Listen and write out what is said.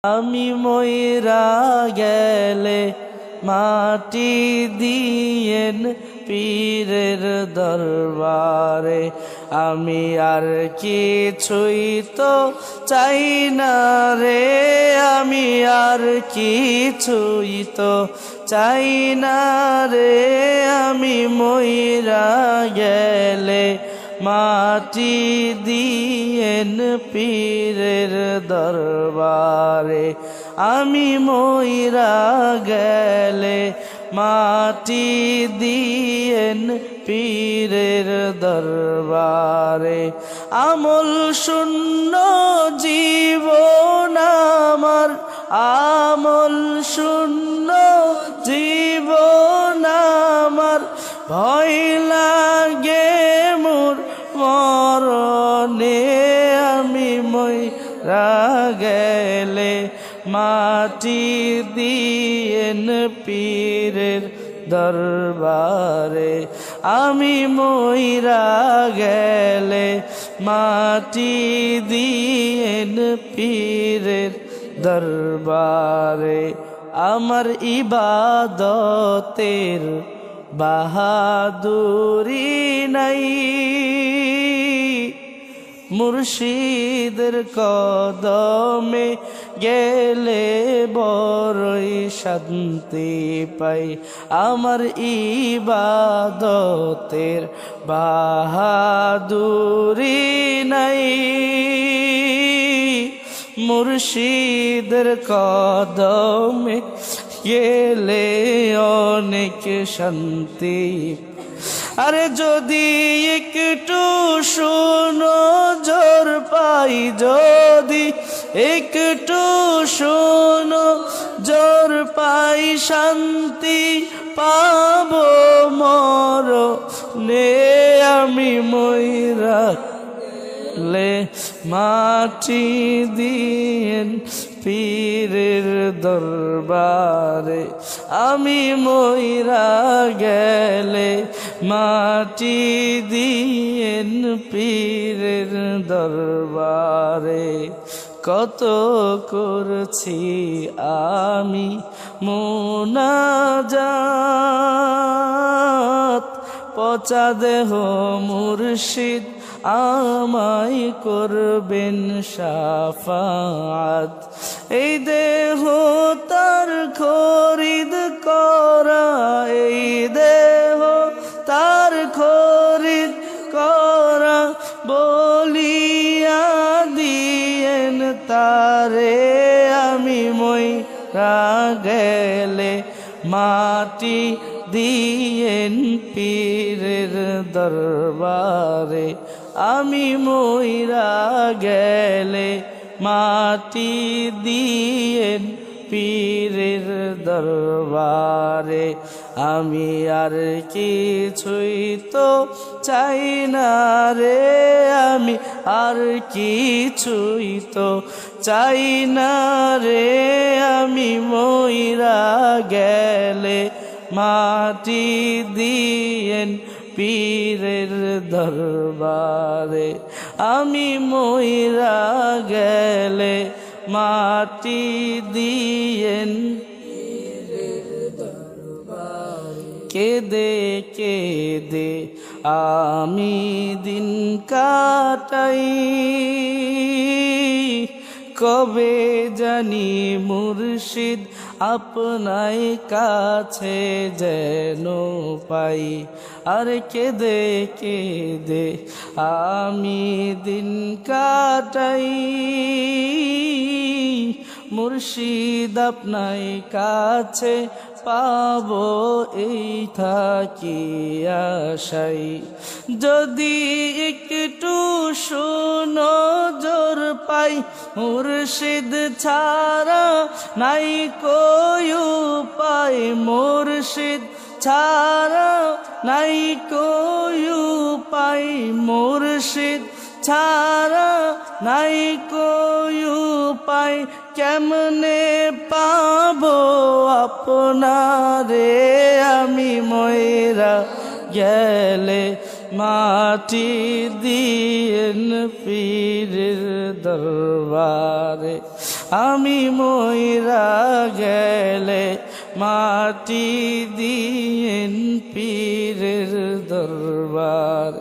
আমি মইরা গেলে মাটি দিয়েন পীরের দরবারে, আমি আর কিছুই তো চাই না রে, আমি আর কিছুই তো চাই না রে। আমি মইরা গেলে মাটি দিয়েন পীরের দরবারে, আমি মইরা গেলে মাটি দিয়েন পীরের দরবারে। আমল শূন্য জীবন আমার, আমল শূন্য জীবন আমার, ভয় লাগে মোর মরণে। আমি মইরা গেলে মাটি দিয়েন পীরের দরবারে, আমি মইরা গেলে মাটি দিয়েন পীরের দরবারে। আমার ইবাদতের বাহাদুরি নাই, মুর্শিদের কদমে গেলে বড়ই শান্তি পাই। আমার ইবাদতের বাহাদুরি নাই, মুর্শিদের কদমে গেলে অনেক শান্তি। আরে যদি একটু শুনো জোর পাই, যদি একটু শুনো জোর পাই, শান্তি পাবো মরণে। আমি মইরা গেলে মাটি দিয়েন পীরের দরবারে, আমি মইরা গেলে মাটি দিয়েন পীরের দরবারে। কত করছি আমি মুনাজাত, পচা দেহ মুর্শিদ আমায় করবেন শাফাত। এই দেহ তার খরিদ করা, এই দেহ তার খরিদ করা, বলিয়া দিয়েন তারে। আমি মইরা গেলে মাটি দিয়েন পীরের দরবারে, আমি মইরা গেলে মাটি দিয়েন পীরের দরবারে। আমি আর কিছুই তো চাই না রে, আমি আর কিছুই তো চাই না রে। আমি মইরা গেলে মাটি দিয়েন পীরের দরবারে, আমি মইরা গেলে মাটি দিয়েন পীরের দরবারে। কেঁদে কেঁদে আমি দিন কাটাই, কবে জানি মুর্শিদ আপনার কাছে যেন পাই। আর কেঁদে কেঁদে আমি দিন কাটাই, মুর্শিদ আপনার কাছে পাবো এই থাকি আশাই। যদি একটু শুনো জোর পাই, মুর্শিদ ছাড়া নাই কই উপায়, মুর্শিদ ছাড়া নাই কই উপায়, মুর্শিদ ছাড়া নাই কই উপায়। কেমনে পাবো আপনারে, আমি মইরা গেলে মাটি দিয়েন পীরের দরবারে। আমি মইরা গেলে মাটি দিয়েন পীরের দরবার